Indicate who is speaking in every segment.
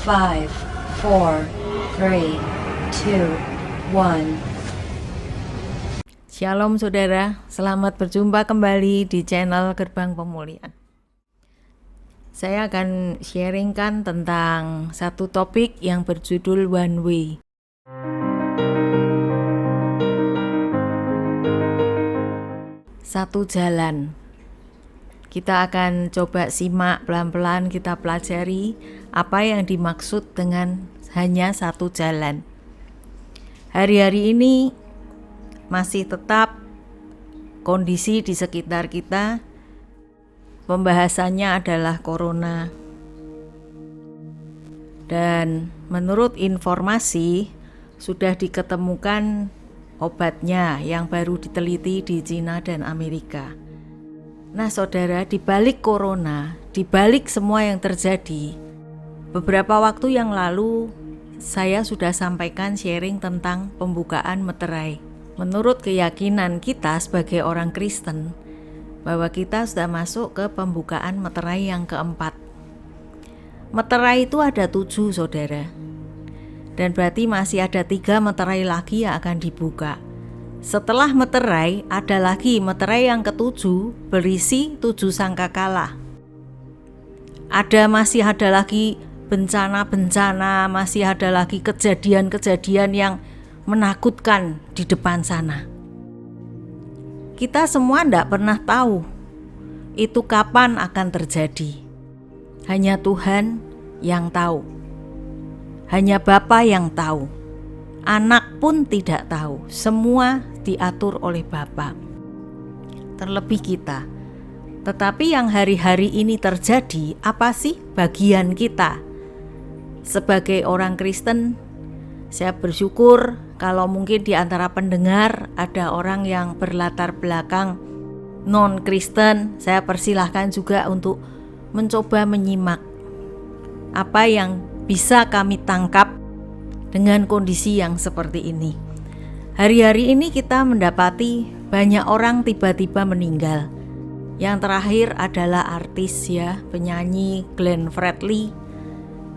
Speaker 1: 5, 4, 3, 2, 1.
Speaker 2: Shalom saudara, selamat berjumpa kembali di channel Gerbang Pemulihan. Saya akan sharingkan tentang satu topik yang berjudul One Way. Satu jalan. Kita akan coba simak pelan-pelan, kita pelajari apa yang dimaksud dengan hanya satu jalan. Hari-hari ini masih tetap kondisi di sekitar kita, pembahasannya adalah corona. Dan menurut informasi sudah diketemukan obatnya yang baru diteliti di Cina dan Amerika. Nah saudara, di balik corona, di balik semua yang terjadi, beberapa waktu yang lalu saya sudah sampaikan sharing tentang pembukaan meterai. Menurut keyakinan kita sebagai orang Kristen, bahwa kita sudah masuk ke pembukaan meterai yang keempat. Meterai itu ada 7 saudara, dan berarti masih ada 3 meterai lagi yang akan dibuka. Setelah meterai, ada lagi meterai yang ke-7 berisi 7 sangkakala. Masih ada lagi bencana-bencana, masih ada lagi kejadian-kejadian yang menakutkan di depan sana. Kita semua tidak pernah tahu itu kapan akan terjadi. Hanya Tuhan yang tahu. Hanya Bapa yang tahu. Anak pun tidak tahu, semua diatur oleh Bapa. Terlebih kita. Tetapi yang hari-hari ini terjadi, apa sih bagian kita? Sebagai orang Kristen, saya bersyukur kalau mungkin di antara pendengar ada orang yang berlatar belakang non-Kristen. Saya persilahkan juga untuk mencoba menyimak apa yang bisa kami tangkap dengan kondisi yang seperti ini. Hari-hari ini kita mendapati banyak orang tiba-tiba meninggal. Yang terakhir adalah artis penyanyi Glenn Fredly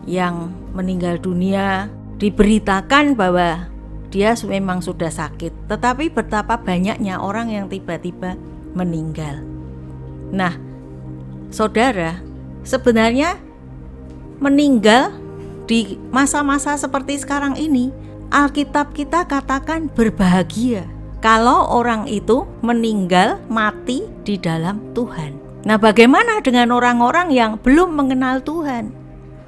Speaker 2: yang meninggal dunia. Diberitakan bahwa dia memang sudah sakit, tetapi betapa banyaknya orang yang tiba-tiba meninggal. Nah, saudara, sebenarnya meninggal di masa-masa seperti sekarang ini, Alkitab kita katakan berbahagia kalau orang itu meninggal mati di dalam Tuhan. Nah, bagaimana dengan orang-orang yang belum mengenal Tuhan?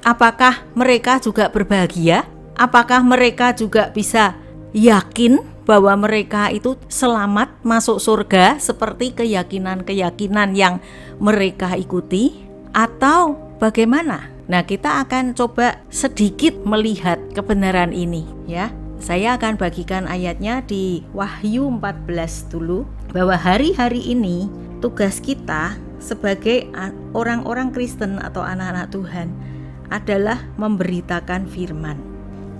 Speaker 2: Apakah mereka juga berbahagia? Apakah mereka juga bisa yakin bahwa mereka itu selamat masuk surga seperti keyakinan-keyakinan yang mereka ikuti? Atau bagaimana? Nah, kita akan coba sedikit melihat kebenaran ini ya. Saya akan bagikan ayatnya di Wahyu 14 dulu, bahwa hari-hari ini tugas kita sebagai orang-orang Kristen atau anak-anak Tuhan adalah memberitakan firman.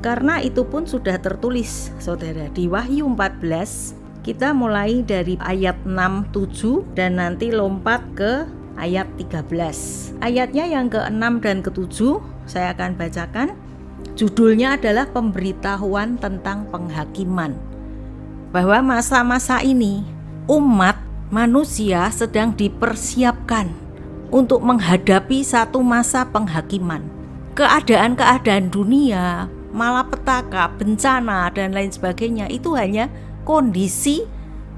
Speaker 2: Karena itu pun sudah tertulis saudara di Wahyu 14. Kita mulai dari ayat 6, 7 dan nanti lompat ke ayat 13. Ayatnya yang ke-6 dan ke-7 saya akan bacakan. Judulnya adalah pemberitahuan tentang penghakiman. Bahwa masa-masa ini umat manusia sedang dipersiapkan untuk menghadapi satu masa penghakiman. Keadaan-keadaan dunia, malapetaka, bencana dan lain sebagainya itu hanya kondisi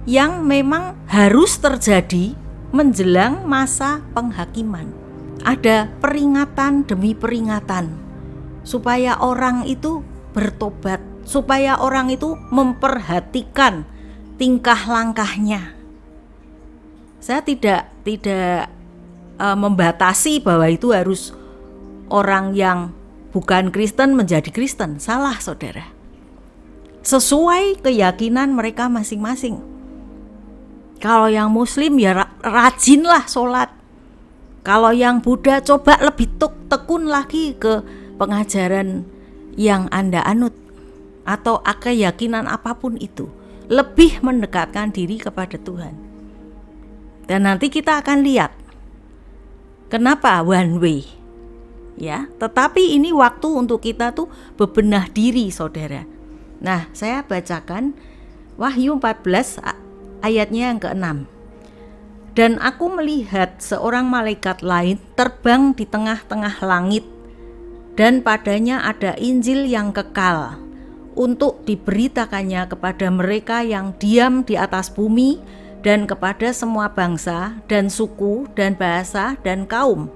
Speaker 2: yang memang harus terjadi menjelang masa penghakiman. Ada peringatan demi peringatan supaya orang itu bertobat, supaya orang itu memperhatikan tingkah langkahnya. Saya tidak membatasi bahwa itu harus orang yang bukan Kristen menjadi Kristen. Salah saudara. Sesuai keyakinan mereka masing-masing. Kalau yang Muslim ya rajinlah sholat. Kalau yang Buddha coba lebih tekun lagi ke pengajaran yang Anda anut. Atau keyakinan apapun itu. Lebih mendekatkan diri kepada Tuhan. Dan nanti kita akan lihat kenapa one way. ya. Tetapi ini waktu untuk kita tuh bebenah diri, saudara. Nah, saya bacakan Wahyu 14 ayatnya yang ke-6. Dan aku melihat seorang malaikat lain terbang di tengah-tengah langit, dan padanya ada Injil yang kekal untuk diberitakannya kepada mereka yang diam di atas bumi, dan kepada semua bangsa dan suku dan bahasa dan kaum.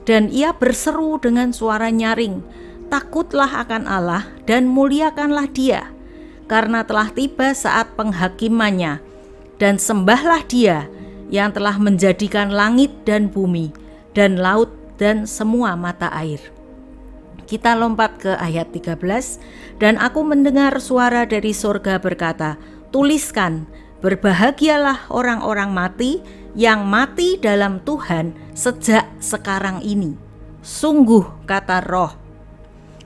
Speaker 2: Dan ia berseru dengan suara nyaring, takutlah akan Allah dan muliakanlah Dia, karena telah tiba saat penghakimannya, dan sembahlah Dia yang telah menjadikan langit dan bumi dan laut dan semua mata air. Kita lompat ke ayat 13. Dan aku mendengar suara dari surga berkata, tuliskan, berbahagialah orang-orang mati yang mati dalam Tuhan sejak sekarang ini. Sungguh, kata Roh,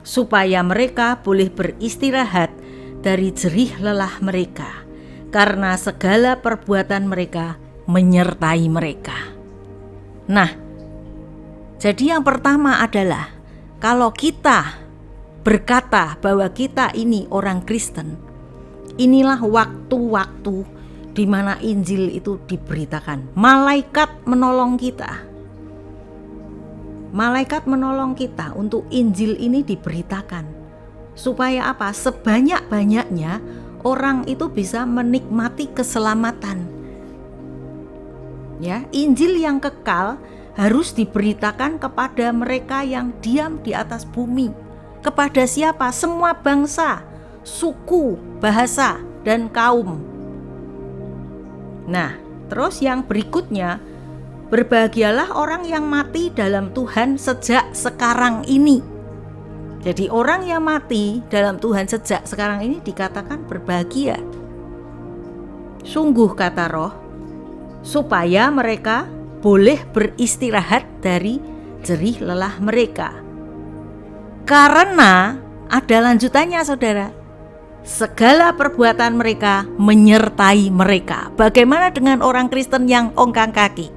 Speaker 2: supaya mereka boleh beristirahat dari jerih lelah mereka, karena segala perbuatan mereka menyertai mereka. Nah, jadi yang pertama adalah kalau kita berkata bahwa kita ini orang Kristen, inilah waktu-waktu di mana Injil itu diberitakan. Malaikat menolong kita. Malaikat menolong kita untuk Injil ini diberitakan. Supaya apa? Sebanyak-banyaknya orang itu bisa menikmati keselamatan. Ya, Injil yang kekal harus diberitakan kepada mereka yang diam di atas bumi. Kepada siapa? Semua bangsa, suku, bahasa, dan kaum. Nah, terus yang berikutnya, berbahagialah orang yang mati dalam Tuhan sejak sekarang ini. Jadi orang yang mati dalam Tuhan sejak sekarang ini dikatakan berbahagia. Sungguh, kata Roh, supaya mereka boleh beristirahat dari jerih lelah mereka. Karena ada lanjutannya, saudara. Segala perbuatan mereka menyertai mereka. Bagaimana dengan orang Kristen yang ongkang kaki?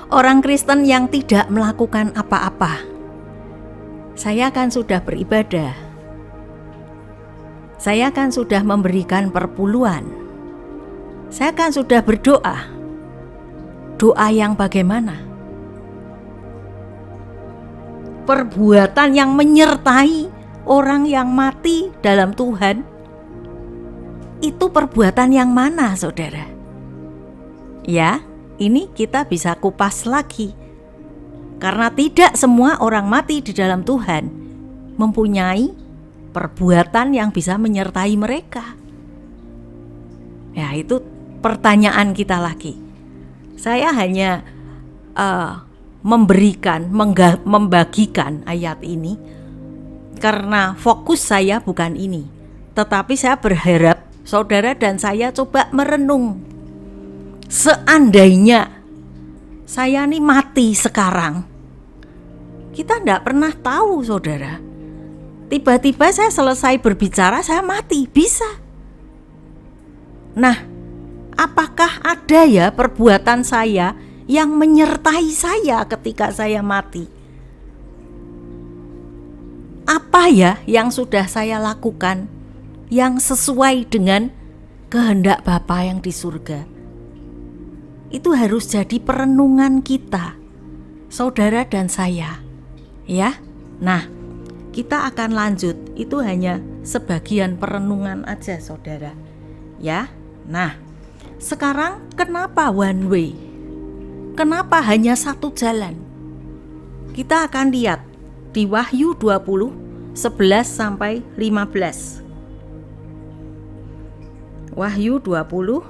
Speaker 2: Orang Kristen yang tidak melakukan apa-apa. Saya kan sudah beribadah. Saya kan sudah memberikan perpuluhan. Saya kan sudah berdoa. Doa yang bagaimana? Perbuatan yang menyertai orang yang mati dalam Tuhan, itu perbuatan yang mana, saudara? Ya, ini kita bisa kupas lagi. Karena tidak semua orang mati di dalam Tuhan mempunyai perbuatan yang bisa menyertai mereka. Ya, itu pertanyaan kita lagi. Saya hanya membagikan ayat ini karena fokus saya bukan ini. Tetapi saya berharap saudara dan saya coba merenung. Seandainya saya nih mati sekarang, kita tidak pernah tahu, saudara. Tiba-tiba saya selesai berbicara, saya mati, bisa. Nah, apakah ada ya perbuatan saya yang menyertai saya ketika saya mati? Apa ya yang sudah saya lakukan yang sesuai dengan kehendak Bapa yang di surga? Itu harus jadi perenungan kita, saudara dan saya. Ya. Nah, kita akan lanjut. Itu hanya sebagian perenungan aja, saudara. Ya. Nah, sekarang kenapa one way? Kenapa hanya satu jalan? Kita akan lihat di Wahyu 20 11 sampai 15. Wahyu 20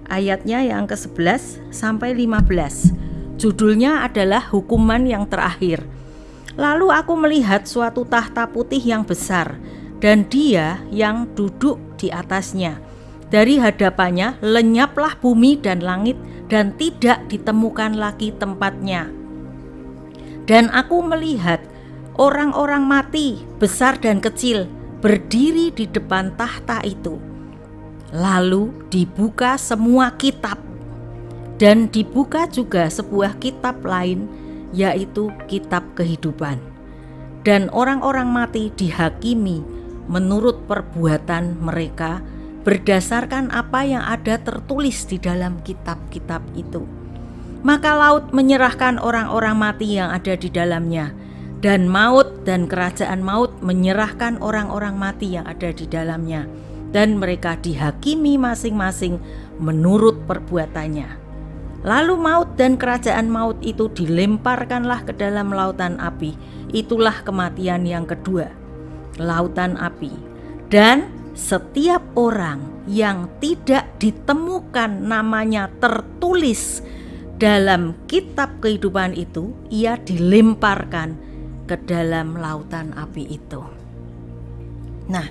Speaker 2: ayatnya yang ke-11 sampai 15. Judulnya adalah hukuman yang terakhir. Lalu aku melihat suatu tahta putih yang besar dan Dia yang duduk di atasnya. Dari hadapannya lenyaplah bumi dan langit dan tidak ditemukan lagi tempatnya. Dan aku melihat orang-orang mati, besar dan kecil, berdiri di depan tahta itu. Lalu dibuka semua kitab, dan dibuka juga sebuah kitab lain yaitu kitab kehidupan. Dan orang-orang mati dihakimi menurut perbuatan mereka berdasarkan apa yang ada tertulis di dalam kitab-kitab itu. Maka laut menyerahkan orang-orang mati yang ada di dalamnya, dan maut dan kerajaan maut menyerahkan orang-orang mati yang ada di dalamnya, dan mereka dihakimi masing-masing menurut perbuatannya. Lalu maut dan kerajaan maut itu dilemparkanlah ke dalam lautan api. Itulah kematian yang kedua, lautan api. Dan setiap orang yang tidak ditemukan namanya tertulis dalam kitab kehidupan itu, ia dilemparkan ke dalam lautan api itu. Nah,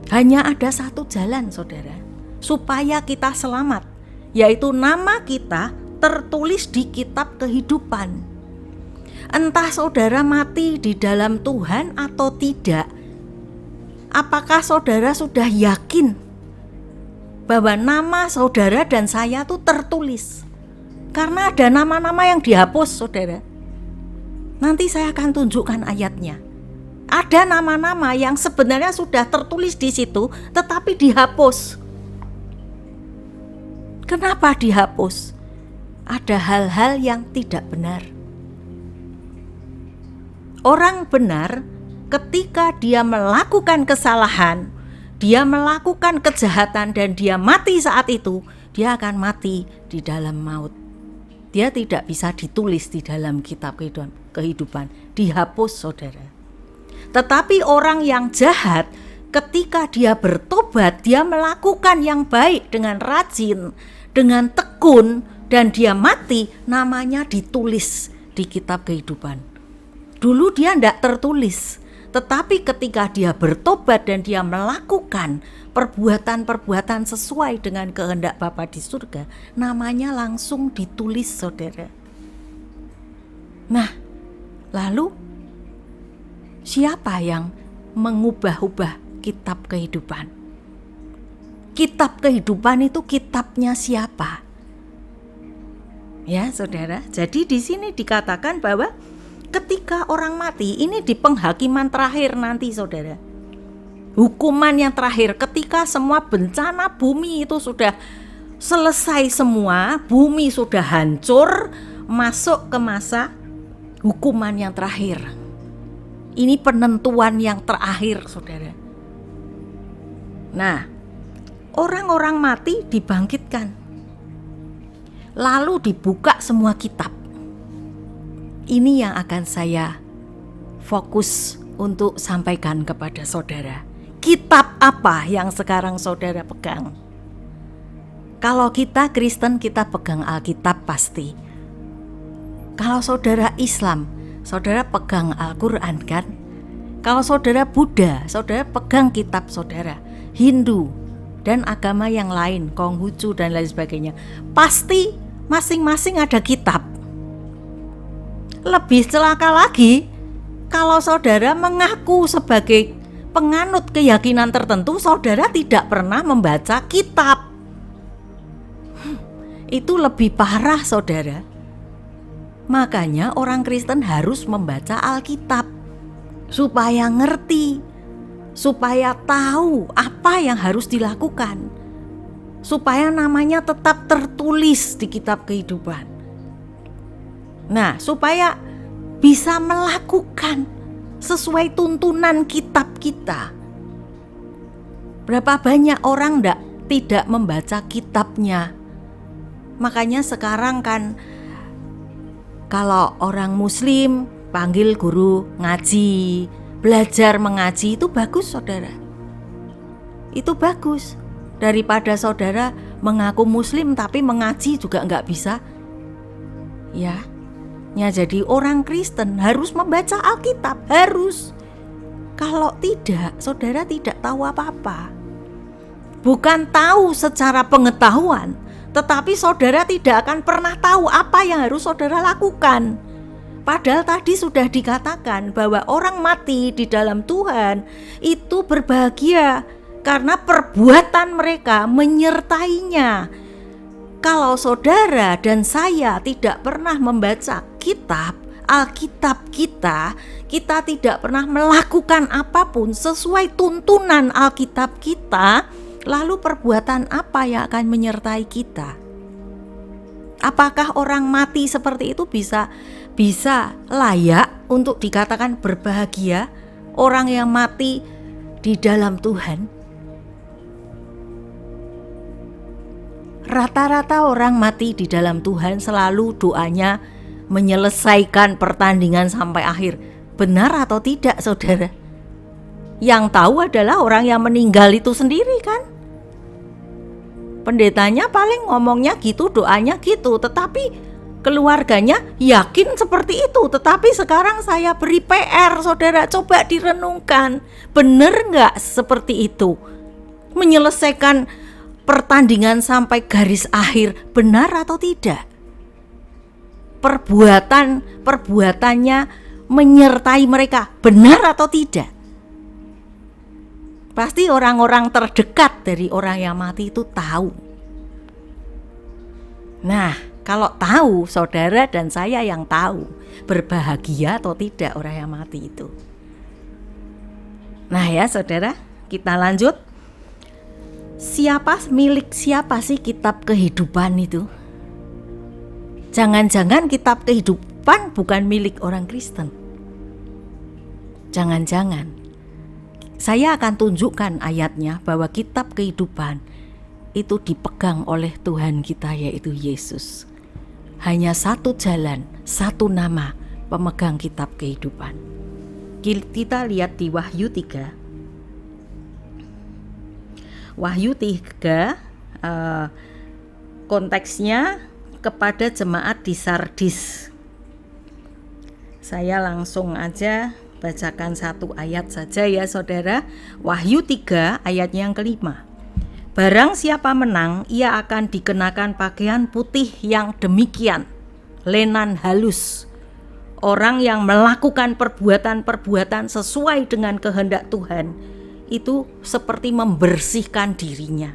Speaker 2: hanya ada satu jalan, saudara, supaya kita selamat, yaitu nama kita tertulis di kitab kehidupan. Entah saudara mati di dalam Tuhan atau tidak, apakah saudara sudah yakin bahwa nama saudara dan saya itu tertulis? Karena ada nama-nama yang dihapus, saudara. Nanti saya akan tunjukkan ayatnya. Ada nama-nama yang sebenarnya sudah tertulis di situ, tetapi dihapus. Kenapa dihapus? Ada hal-hal yang tidak benar. Orang benar ketika dia melakukan kesalahan, dia melakukan kejahatan dan dia mati saat itu, dia akan mati di dalam maut. Dia tidak bisa ditulis di dalam kitab kehidupan, dihapus, saudara. Tetapi orang yang jahat ketika dia bertobat, dia melakukan yang baik dengan rajin, dengan tekun, dan dia mati, namanya ditulis di kitab kehidupan. Dulu dia tidak tertulis, tetapi ketika dia bertobat dan dia melakukan perbuatan-perbuatan sesuai dengan kehendak Bapa di surga, namanya langsung ditulis, saudara. Nah, lalu siapa yang mengubah-ubah kitab kehidupan? Kitab kehidupan itu kitabnya siapa? Ya, saudara. Jadi di sini dikatakan bahwa ketika orang mati, ini di penghakiman terakhir nanti, saudara. Hukuman yang terakhir ketika semua bencana bumi itu sudah selesai semua, bumi sudah hancur, masuk ke masa hukuman yang terakhir. Ini penentuan yang terakhir, saudara. Nah, orang-orang mati dibangkitkan. Lalu dibuka semua kitab. Ini yang akan saya fokus untuk sampaikan kepada saudara. Kitab apa yang sekarang saudara pegang? Kalau kita Kristen, kita pegang Alkitab pasti. Kalau saudara Islam, saudara pegang Al-Quran kan? Kalau saudara Buddha, saudara pegang kitab saudara. Hindu dan agama yang lain, Konghucu dan lain sebagainya, pasti masing-masing ada kitab. Lebih celaka lagi kalau saudara mengaku sebagai penganut keyakinan tertentu, saudara tidak pernah membaca kitab. Itu lebih parah, saudara. Makanya orang Kristen harus membaca Alkitab supaya ngerti, supaya tahu apa yang harus dilakukan, supaya namanya tetap tertulis di kitab kehidupan. Nah, supaya bisa melakukan sesuai tuntunan kitab kita. Berapa banyak orang tidak membaca kitabnya. Makanya sekarang kan kalau orang Muslim panggil guru ngaji, belajar mengaji, itu bagus, saudara. Itu bagus. Daripada saudara mengaku Muslim tapi mengaji juga nggak bisa. Ya, jadi orang Kristen harus membaca Alkitab, harus. Kalau tidak, saudara tidak tahu apa-apa. Bukan tahu secara pengetahuan, tetapi saudara tidak akan pernah tahu apa yang harus saudara lakukan. Padahal tadi sudah dikatakan bahwa orang mati di dalam Tuhan itu berbahagia karena perbuatan mereka menyertainya. Kalau saudara dan saya tidak pernah membaca kitab, Alkitab kita, kita tidak pernah melakukan apapun sesuai tuntunan Alkitab kita, lalu perbuatan apa yang akan menyertai kita? Apakah orang mati seperti itu bisa layak untuk dikatakan berbahagia? Orang yang mati di dalam Tuhan. Rata-rata orang mati di dalam Tuhan selalu doanya menyelesaikan pertandingan sampai akhir. Benar atau tidak, saudara? Yang tahu adalah orang yang meninggal itu sendiri kan? Pendetanya paling ngomongnya gitu, doanya gitu, tetapi keluarganya yakin seperti itu. Tetapi sekarang saya beri PR, saudara, coba direnungkan. Benar nggak seperti itu? Menyelesaikan pertandingan sampai garis akhir, benar atau tidak? Perbuatannya menyertai mereka, benar atau tidak? Pasti orang-orang terdekat dari orang yang mati itu tahu. Nah, kalau tahu, saudara dan saya yang tahu, berbahagia atau tidak orang yang mati itu. Nah ya saudara, kita lanjut. Milik siapa sih kitab kehidupan itu? Jangan-jangan kitab kehidupan bukan milik orang Kristen. Jangan-jangan. Saya akan tunjukkan ayatnya bahwa kitab kehidupan itu dipegang oleh Tuhan kita, yaitu Yesus. Hanya satu jalan, satu nama pemegang kitab kehidupan. Kita lihat di Wahyu 3. Wahyu 3 konteksnya kepada jemaat di Sardis. Saya langsung aja bacakan satu ayat saja ya saudara. Wahyu 3 ayatnya yang kelima. Barang siapa menang, ia akan dikenakan pakaian putih yang demikian, lenan halus. Orang yang melakukan perbuatan-perbuatan sesuai dengan kehendak Tuhan, itu seperti membersihkan dirinya.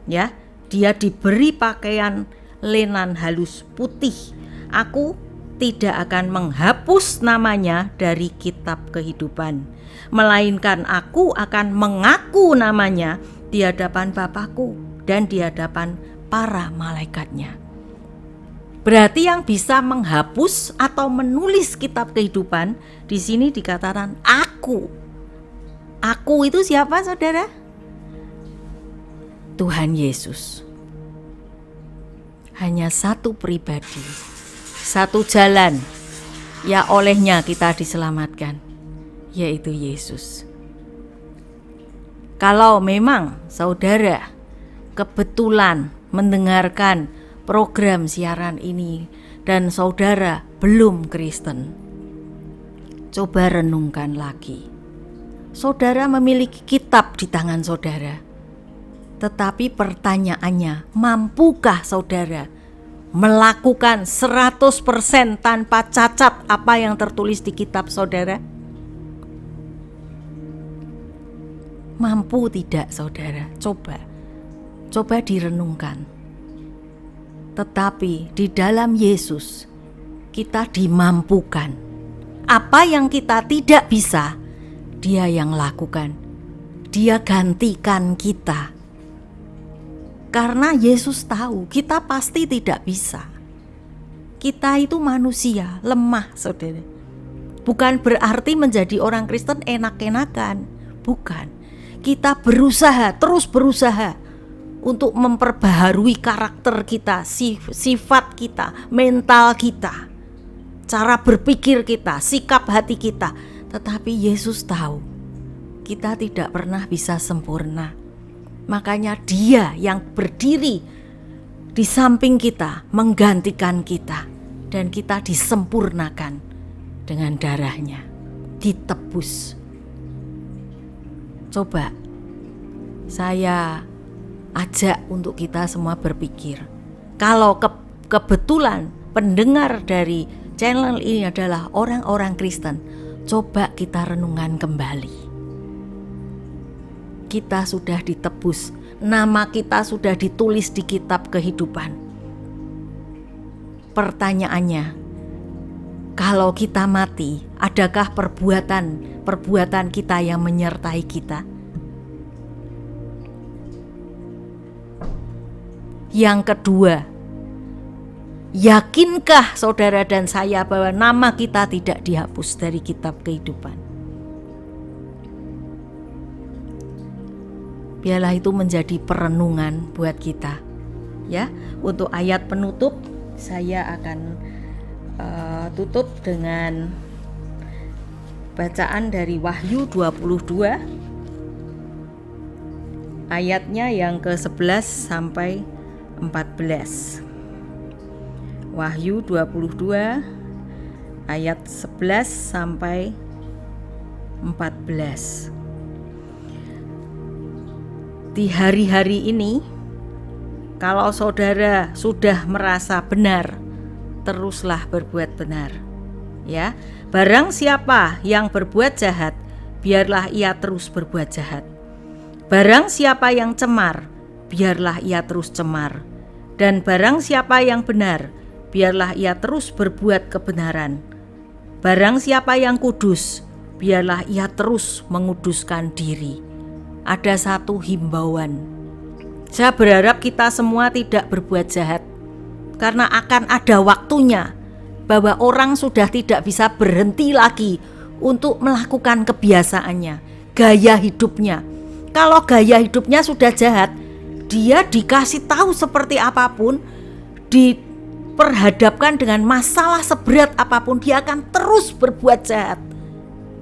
Speaker 2: Ya, dia diberi pakaian lenan halus putih. Aku tidak akan menghapus namanya dari kitab kehidupan, melainkan aku akan mengaku namanya di hadapan Bapakku dan di hadapan para malaikatnya. Berarti yang bisa menghapus atau menulis kitab kehidupan di sini dikatakan aku. Aku itu siapa, saudara? Tuhan Yesus. Hanya satu pribadi, satu jalan, ya olehnya kita diselamatkan, yaitu Yesus. Kalau memang saudara kebetulan mendengarkan program siaran ini dan saudara belum Kristen, coba renungkan lagi. Saudara memiliki kitab di tangan saudara, tetapi pertanyaannya, mampukah saudara melakukan 100% tanpa cacat apa yang tertulis di kitab saudara? Mampu tidak saudara? Coba direnungkan. Tetapi di dalam Yesus kita dimampukan. Apa yang kita tidak bisa, Dia yang lakukan. Dia gantikan kita. Karena Yesus tahu kita pasti tidak bisa. Kita itu manusia, lemah saudara. Bukan berarti menjadi orang Kristen enak-enakan. Bukan. Kita terus berusaha untuk memperbaharui karakter kita, sifat kita, mental kita, cara berpikir kita, sikap hati kita. Tetapi Yesus tahu kita tidak pernah bisa sempurna. Makanya Dia yang berdiri di samping kita, menggantikan kita, dan kita disempurnakan dengan darahnya, ditebus. Coba saya ajak untuk kita semua berpikir, kalau kebetulan pendengar dari channel ini adalah orang-orang Kristen, coba kita renungan kembali. Kita sudah ditebus, nama kita sudah ditulis di kitab kehidupan. Pertanyaannya, Kalau kita mati, adakah perbuatan kita yang menyertai kita? Yang kedua, yakinkah saudara dan saya bahwa nama kita tidak dihapus dari kitab kehidupan? Biarlah itu menjadi perenungan buat kita. Ya, untuk ayat penutup saya akan tutup dengan bacaan dari Wahyu 22 ayatnya yang ke-11 sampai 14. Wahyu 22 ayat 11 sampai 14. Di hari-hari ini, kalau saudara sudah merasa benar, teruslah berbuat benar. Ya, barang siapa yang berbuat jahat, biarlah ia terus berbuat jahat. Barang siapa yang cemar, biarlah ia terus cemar. Dan barang siapa yang benar, biarlah ia terus berbuat kebenaran. Barang siapa yang kudus, biarlah ia terus menguduskan diri. Ada satu himbauan. Saya berharap kita semua tidak berbuat jahat, karena akan ada waktunya bahwa orang sudah tidak bisa berhenti lagi untuk melakukan kebiasaannya, gaya hidupnya. Kalau gaya hidupnya sudah jahat, dia dikasih tahu seperti apapun, diperhadapkan dengan masalah seberat apapun, dia akan terus berbuat jahat.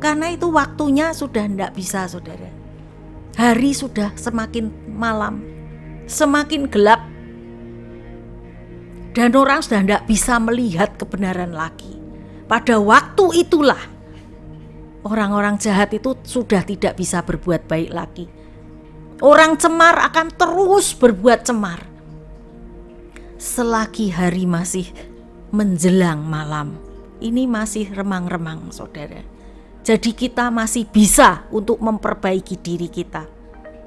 Speaker 2: Karena itu waktunya sudah tidak bisa, saudara. Hari sudah semakin malam, semakin gelap, dan orang sudah tidak bisa melihat kebenaran lagi. Pada waktu itulah orang-orang jahat itu sudah tidak bisa berbuat baik lagi. Orang cemar akan terus berbuat cemar selagi hari masih menjelang malam. Ini masih remang-remang, saudara. Jadi kita masih bisa untuk memperbaiki diri kita.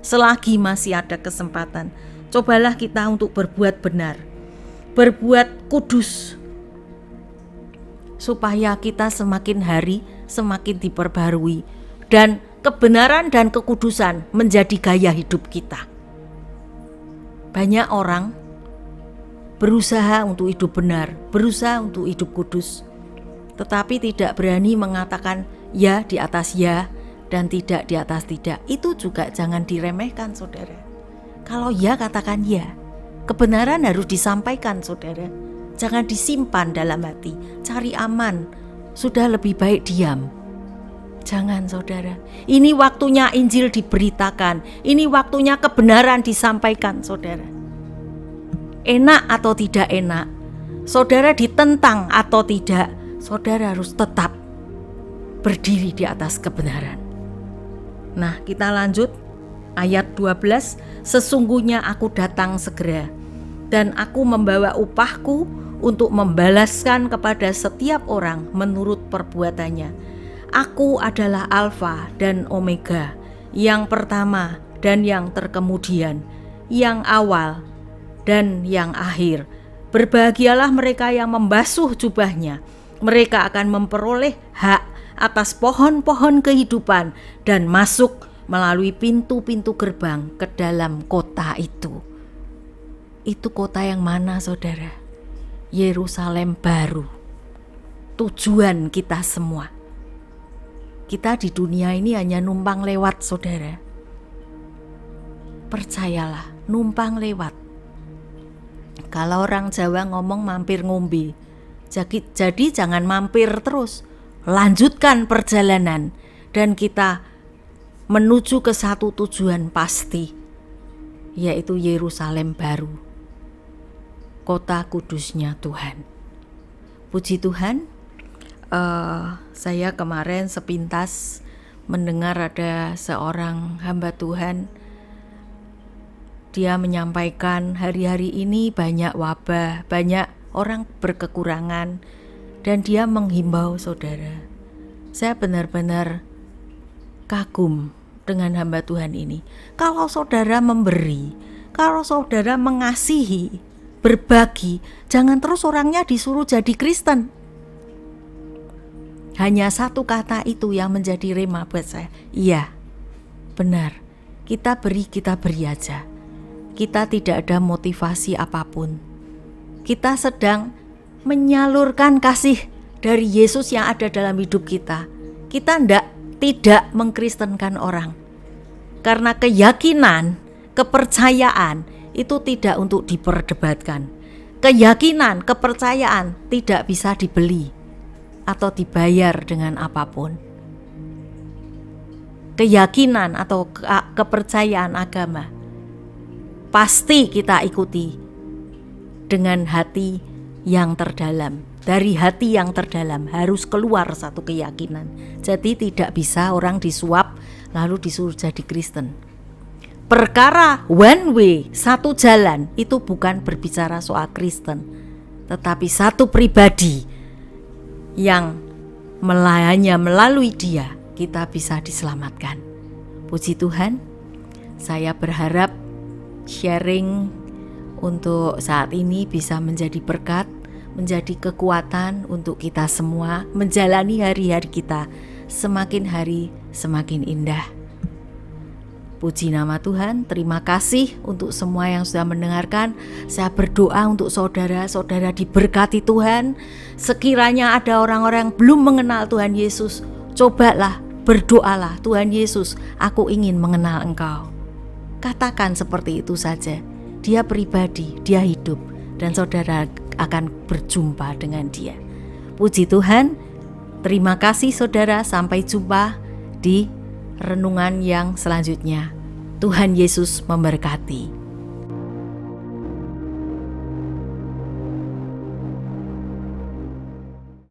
Speaker 2: Selagi masih ada kesempatan, cobalah kita untuk berbuat benar, berbuat kudus, supaya kita semakin hari semakin diperbarui, dan kebenaran dan kekudusan menjadi gaya hidup kita. Banyak orang berusaha untuk hidup benar, berusaha untuk hidup kudus, tetapi tidak berani mengatakan ya di atas ya dan tidak di atas tidak. Itu juga jangan diremehkan, saudara. Kalau ya, katakan ya. Kebenaran harus disampaikan, saudara. Jangan disimpan dalam hati. Cari aman. Sudah lebih baik diam. Jangan, saudara. Ini waktunya Injil diberitakan. Ini waktunya kebenaran disampaikan, saudara. Enak atau tidak enak, saudara ditentang atau tidak, saudara harus tetap berdiri di atas kebenaran. Nah, kita lanjut ayat 12. Sesungguhnya aku datang segera, dan aku membawa upahku untuk membalaskan kepada setiap orang menurut perbuatannya. Aku adalah Alfa dan Omega, yang pertama dan yang terkemudian, yang awal dan yang akhir. Berbahagialah mereka yang membasuh jubahnya. Mereka akan memperoleh hak atas pohon-pohon kehidupan dan masuk melalui pintu-pintu gerbang ke dalam kota itu. Itu kota yang mana, saudara? Yerusalem baru. Tujuan kita semua. Kita di dunia ini hanya numpang lewat, saudara. Percayalah, numpang lewat. Kalau orang Jawa ngomong mampir ngombe. Jadi jangan mampir terus. Lanjutkan perjalanan dan kita menuju ke satu tujuan pasti, yaitu Yerusalem baru, kota kudusnya Tuhan. Puji Tuhan. Saya kemarin sepintas mendengar ada seorang hamba Tuhan. Dia menyampaikan hari-hari ini banyak wabah, banyak orang berkekurangan, dan dia menghimbau saudara. Saya benar-benar kagum dengan hamba Tuhan ini. Kalau saudara memberi, kalau saudara mengasihi, berbagi, jangan terus orangnya disuruh jadi Kristen. Hanya satu kata itu yang menjadi rema buat saya. Iya, benar. Kita beri aja. Kita tidak ada motivasi apapun. Kita sedang menyalurkan kasih dari Yesus yang ada dalam hidup kita. Kita tidak mengkristenkan orang. Karena keyakinan, kepercayaan itu tidak untuk diperdebatkan. Keyakinan, kepercayaan tidak bisa dibeli atau dibayar dengan apapun. Keyakinan atau kepercayaan agama pasti kita ikuti dengan hati yang terdalam. Dari hati yang terdalam harus keluar satu keyakinan. Jadi tidak bisa orang disuap lalu disuruh jadi Kristen. Perkara one way, satu jalan, itu bukan berbicara soal Kristen, tetapi satu pribadi yang hanya melalui dia kita bisa diselamatkan. Puji Tuhan, saya berharap sharing untuk saat ini bisa menjadi berkat, menjadi kekuatan untuk kita semua menjalani hari-hari kita semakin hari semakin indah. Puji nama Tuhan, terima kasih untuk semua yang sudah mendengarkan. Saya berdoa untuk saudara-saudara diberkati Tuhan. Sekiranya ada orang-orang yang belum mengenal Tuhan Yesus, cobalah, berdoalah, Tuhan Yesus, aku ingin mengenal Engkau. Katakan seperti itu saja. Dia pribadi, dia hidup, dan saudara akan berjumpa dengan dia. Puji Tuhan, terima kasih saudara, sampai jumpa di renungan yang selanjutnya. Tuhan Yesus memberkati.